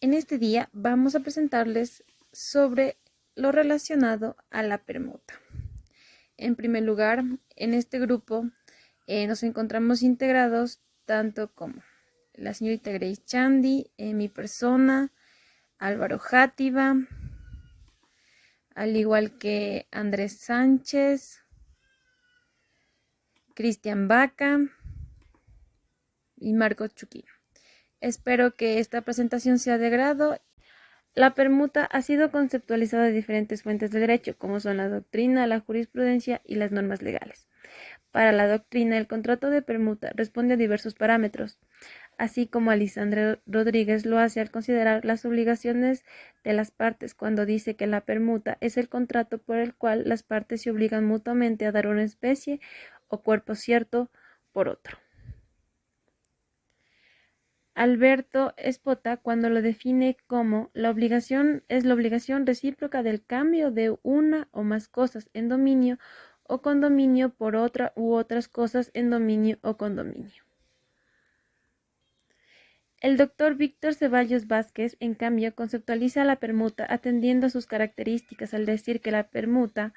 En este día vamos a presentarles sobre lo relacionado a la permuta. En primer lugar, en este grupo nos encontramos integrados tanto como la señorita Grace Chandy, mi persona, Álvaro Játiva, al igual que Andrés Sánchez, Cristian Vaca y Marcos Chuquín. Espero que esta presentación sea de agrado. La permuta ha sido conceptualizada de diferentes fuentes de derecho, como son la doctrina, la jurisprudencia y las normas legales. Para la doctrina, el contrato de permuta responde a diversos parámetros, así como Alisandro Rodríguez lo hace al considerar las obligaciones de las partes cuando dice que la permuta es el contrato por el cual las partes se obligan mutuamente a dar una especie o cuerpo cierto por otro. Alberto Espota cuando lo define como la obligación es la obligación recíproca del cambio de una o más cosas en dominio o condominio por otra u otras cosas en dominio o condominio. El doctor Víctor Ceballos Vázquez, en cambio, conceptualiza la permuta atendiendo a sus características al decir que la permuta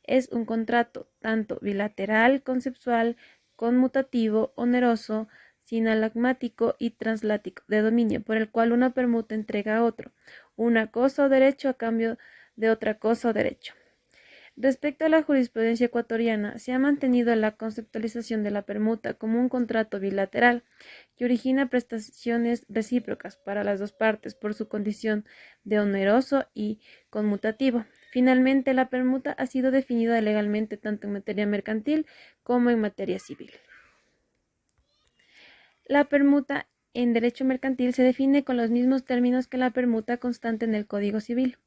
es un contrato tanto bilateral, conceptual, conmutativo, oneroso, sinalagmático y translático de dominio, por el cual una permuta entrega a otro una cosa o derecho a cambio de otra cosa o derecho. Respecto a la jurisprudencia ecuatoriana, se ha mantenido la conceptualización de la permuta como un contrato bilateral que origina prestaciones recíprocas para las dos partes por su condición de oneroso y conmutativo. Finalmente, la permuta ha sido definida legalmente tanto en materia mercantil como en materia civil. La permuta en derecho mercantil se define con los mismos términos que la permuta constante en el Código Civil.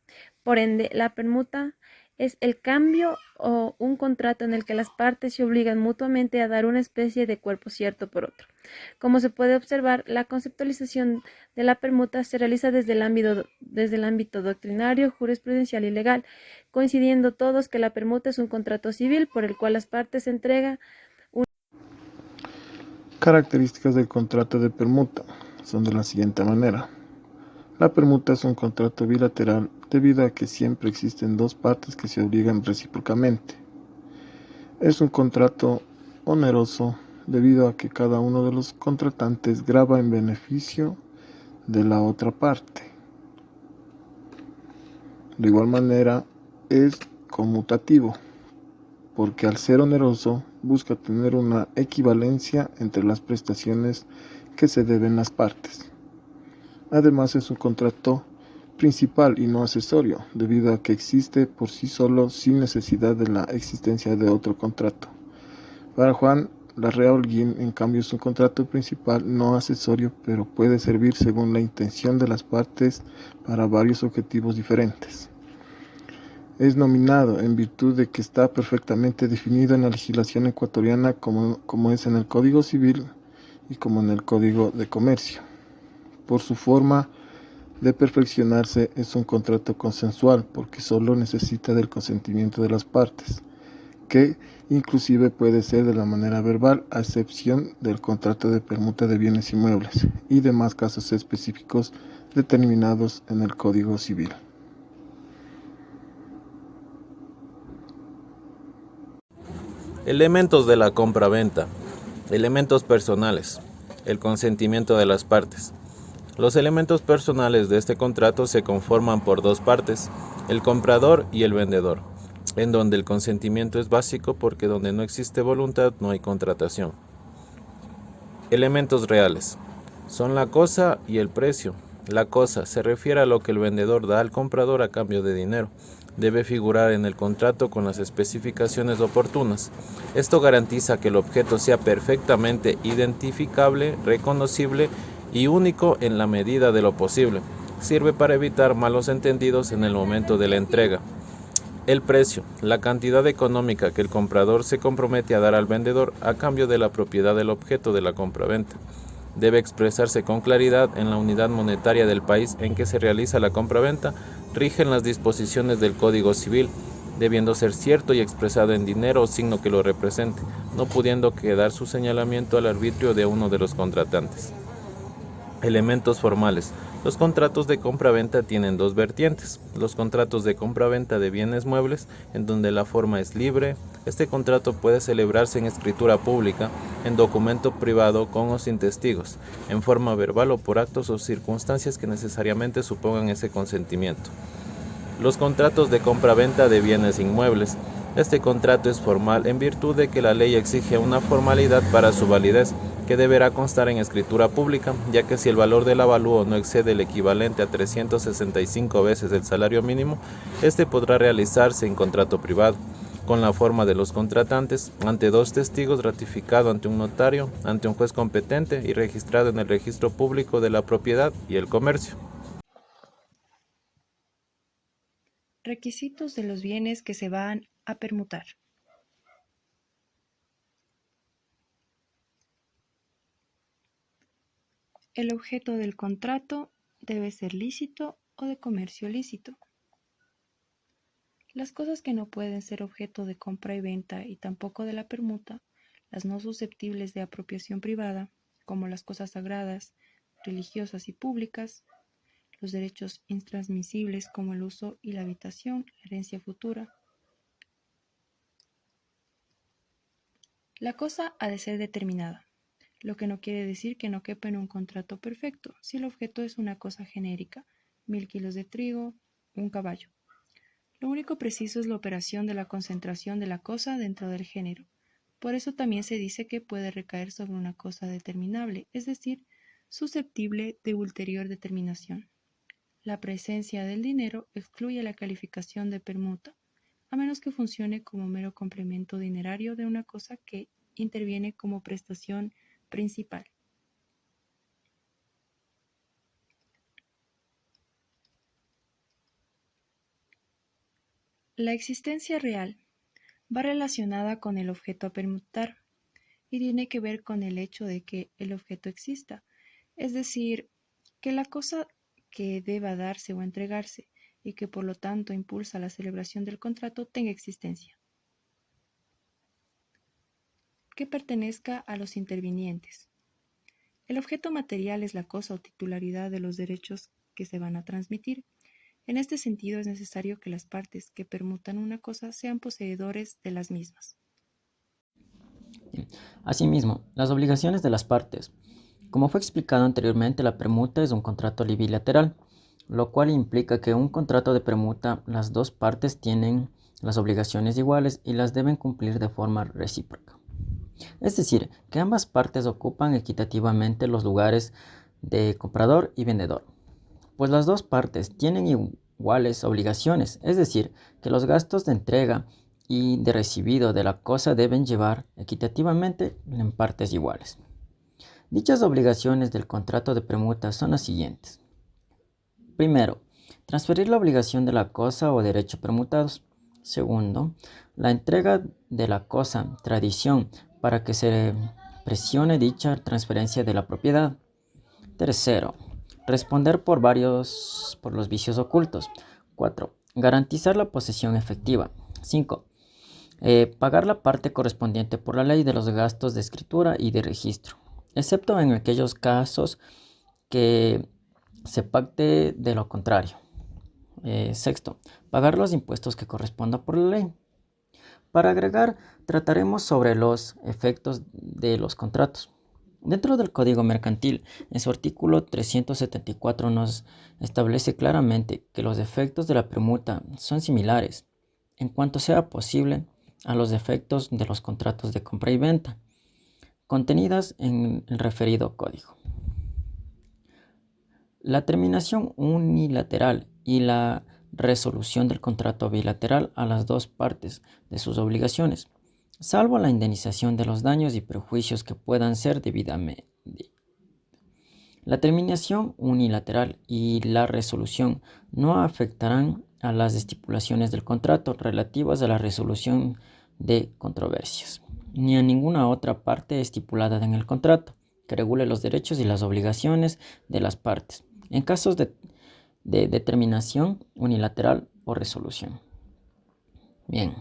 Por ende, la permuta es el cambio o un contrato en el que las partes se obligan mutuamente a dar una especie de cuerpo cierto por otro. Como se puede observar, la conceptualización de la permuta se realiza desde el ámbito doctrinario, jurisprudencial y legal, coincidiendo todos que la permuta es un contrato civil por el cual las partes entregan. Características del contrato de permuta son de la siguiente manera. La permuta es un contrato bilateral debido a que siempre existen dos partes que se obligan recíprocamente. Es un contrato oneroso debido a que cada uno de los contratantes grava en beneficio de la otra parte. De igual manera, es conmutativo, porque al ser oneroso busca tener una equivalencia entre las prestaciones que se deben las partes. Además, es un contrato principal y no accesorio, debido a que existe por sí solo sin necesidad de la existencia de otro contrato. Para Juan Larrea Holguín, en cambio, es un contrato principal no accesorio, pero puede servir según la intención de las partes para varios objetivos diferentes. Es nominado en virtud de que está perfectamente definido en la legislación ecuatoriana como es en el Código Civil y como en el Código de Comercio. Por su forma de perfeccionarse es un contrato consensual porque solo necesita del consentimiento de las partes, que inclusive puede ser de la manera verbal a excepción del contrato de permuta de bienes inmuebles y demás casos específicos determinados en el Código Civil. Elementos de la compra-venta. Elementos personales. El consentimiento de las partes. Los elementos personales de este contrato se conforman por dos partes, el comprador y el vendedor, en donde el consentimiento es básico porque donde no existe voluntad no hay contratación. Elementos reales. Son la cosa y el precio. La cosa se refiere a lo que el vendedor da al comprador a cambio de dinero. Debe figurar en el contrato con las especificaciones oportunas. Esto garantiza que el objeto sea perfectamente identificable, reconocible y único en la medida de lo posible. Sirve para evitar malos entendidos en el momento de la entrega. El precio, la cantidad económica que el comprador se compromete a dar al vendedor a cambio de la propiedad del objeto de la compraventa. Debe expresarse con claridad en la unidad monetaria del país en que se realiza la compraventa. Rigen las disposiciones del Código Civil, debiendo ser cierto y expresado en dinero o signo que lo represente, no pudiendo quedar su señalamiento al arbitrio de uno de los contratantes. Elementos formales. Los contratos de compra-venta tienen dos vertientes. Los contratos de compra-venta de bienes muebles, en donde la forma es libre. Este contrato puede celebrarse en escritura pública, en documento privado con o sin testigos, en forma verbal o por actos o circunstancias que necesariamente supongan ese consentimiento. Los contratos de compra-venta de bienes inmuebles. Este contrato es formal en virtud de que la ley exige una formalidad para su validez, que deberá constar en escritura pública, ya que si el valor del avalúo no excede el equivalente a 365 veces el salario mínimo, este podrá realizarse en contrato privado, con la forma de los contratantes, ante dos testigos, ratificado ante un notario, ante un juez competente y registrado en el registro público de la propiedad y el comercio. Requisitos de los bienes que se van a permutar. El objeto del contrato debe ser lícito o de comercio lícito. Las cosas que no pueden ser objeto de compra y venta y tampoco de la permuta, las no susceptibles de apropiación privada, como las cosas sagradas, religiosas y públicas, los derechos intransmisibles como el uso y la habitación, la herencia futura. La cosa ha de ser determinada, lo que no quiere decir que no quepa en un contrato perfecto, si el objeto es una cosa genérica, 1000 kilos de trigo, un caballo. Lo único preciso es la operación de la concentración de la cosa dentro del género. Por eso también se dice que puede recaer sobre una cosa determinable, es decir, susceptible de ulterior determinación. La presencia del dinero excluye la calificación de permuta, a menos que funcione como mero complemento dinerario de una cosa que interviene como prestación principal. La existencia real va relacionada con el objeto a permutar y tiene que ver con el hecho de que el objeto exista, es decir, que la cosa que deba darse o entregarse y que por lo tanto impulsa la celebración del contrato tenga existencia, que pertenezca a los intervinientes. El objeto material es la cosa o titularidad de los derechos que se van a transmitir. En este sentido es necesario que las partes que permutan una cosa sean poseedores de las mismas. Asimismo, las obligaciones de las partes. Como fue explicado anteriormente, la permuta es un contrato bilateral, lo cual implica que un contrato de permuta las dos partes tienen las obligaciones iguales y las deben cumplir de forma recíproca. Es decir, que ambas partes ocupan equitativamente los lugares de comprador y vendedor, pues las dos partes tienen iguales obligaciones, es decir, que los gastos de entrega y de recibido de la cosa deben llevar equitativamente en partes iguales. Dichas obligaciones del contrato de permuta son las siguientes. Primero, transferir la obligación de la cosa o derecho permutados. Segundo, la entrega de la cosa, tradición, para que se presione dicha transferencia de la propiedad. Tercero, responder por los vicios ocultos. 4. Garantizar la posesión efectiva. 5. Pagar la parte correspondiente por la ley de los gastos de escritura y de registro, excepto en aquellos casos que se pacte de lo contrario. Sexto, pagar los impuestos que corresponda por la ley. Para agregar, trataremos sobre los efectos de los contratos. Dentro del Código Mercantil, en su artículo 374 nos establece claramente que los efectos de la permuta son similares, en cuanto sea posible, a los efectos de los contratos de compra y venta, contenidas en el referido código. La terminación unilateral y la resolución del contrato bilateral a las dos partes de sus obligaciones, salvo la indemnización de los daños y perjuicios que puedan ser debidamente. La terminación unilateral y la resolución no afectarán a las estipulaciones del contrato relativas a la resolución de controversias, ni a ninguna otra parte estipulada en el contrato que regule los derechos y las obligaciones de las partes, en casos de determinación unilateral o resolución. Bien.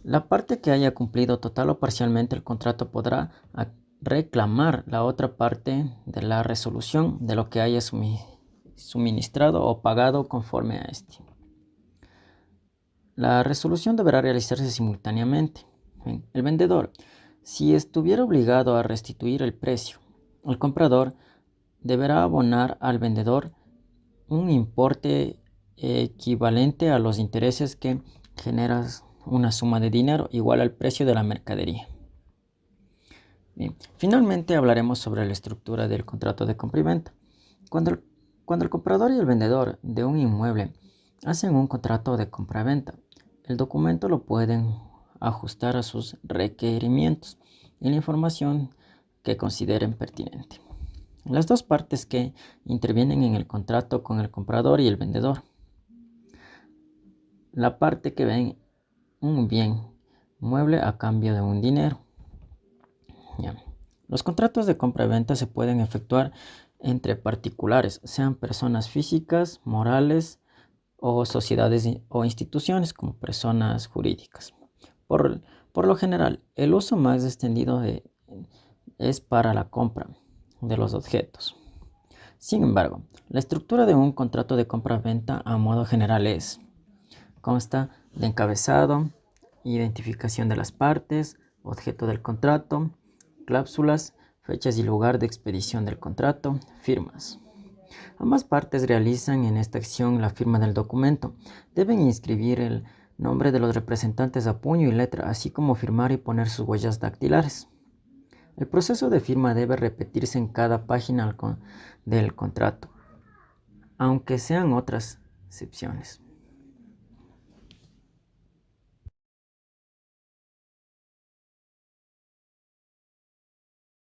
La parte que haya cumplido total o parcialmente el contrato podrá reclamar la otra parte de la resolución de lo que haya suministrado o pagado conforme a este. La resolución deberá realizarse simultáneamente. El vendedor, si estuviera obligado a restituir el precio, el comprador deberá abonar al vendedor un importe equivalente a los intereses que genera una suma de dinero igual al precio de la mercadería. Bien. Finalmente hablaremos sobre la estructura del contrato de compra y venta. Cuando el comprador y el vendedor de un inmueble hacen un contrato de compra-venta, el documento lo pueden ajustar a sus requerimientos y la información que consideren pertinente. Las dos partes que intervienen en el contrato con el comprador y el vendedor. La parte que ven un bien mueble a cambio de un dinero. Ya. Los contratos de compra-venta se pueden efectuar entre particulares, sean personas físicas, morales o sociedades o instituciones como personas jurídicas. Por lo general, el uso más extendido es para la compra de los objetos. Sin embargo, la estructura de un contrato de compra-venta a modo general consta de encabezado, identificación de las partes, objeto del contrato, cláusulas, fechas y lugar de expedición del contrato, firmas. Ambas partes realizan en esta acción la firma del documento. Deben inscribir el nombre de los representantes a puño y letra, así como firmar y poner sus huellas dactilares. El proceso de firma debe repetirse en cada página del contrato, aunque sean otras excepciones.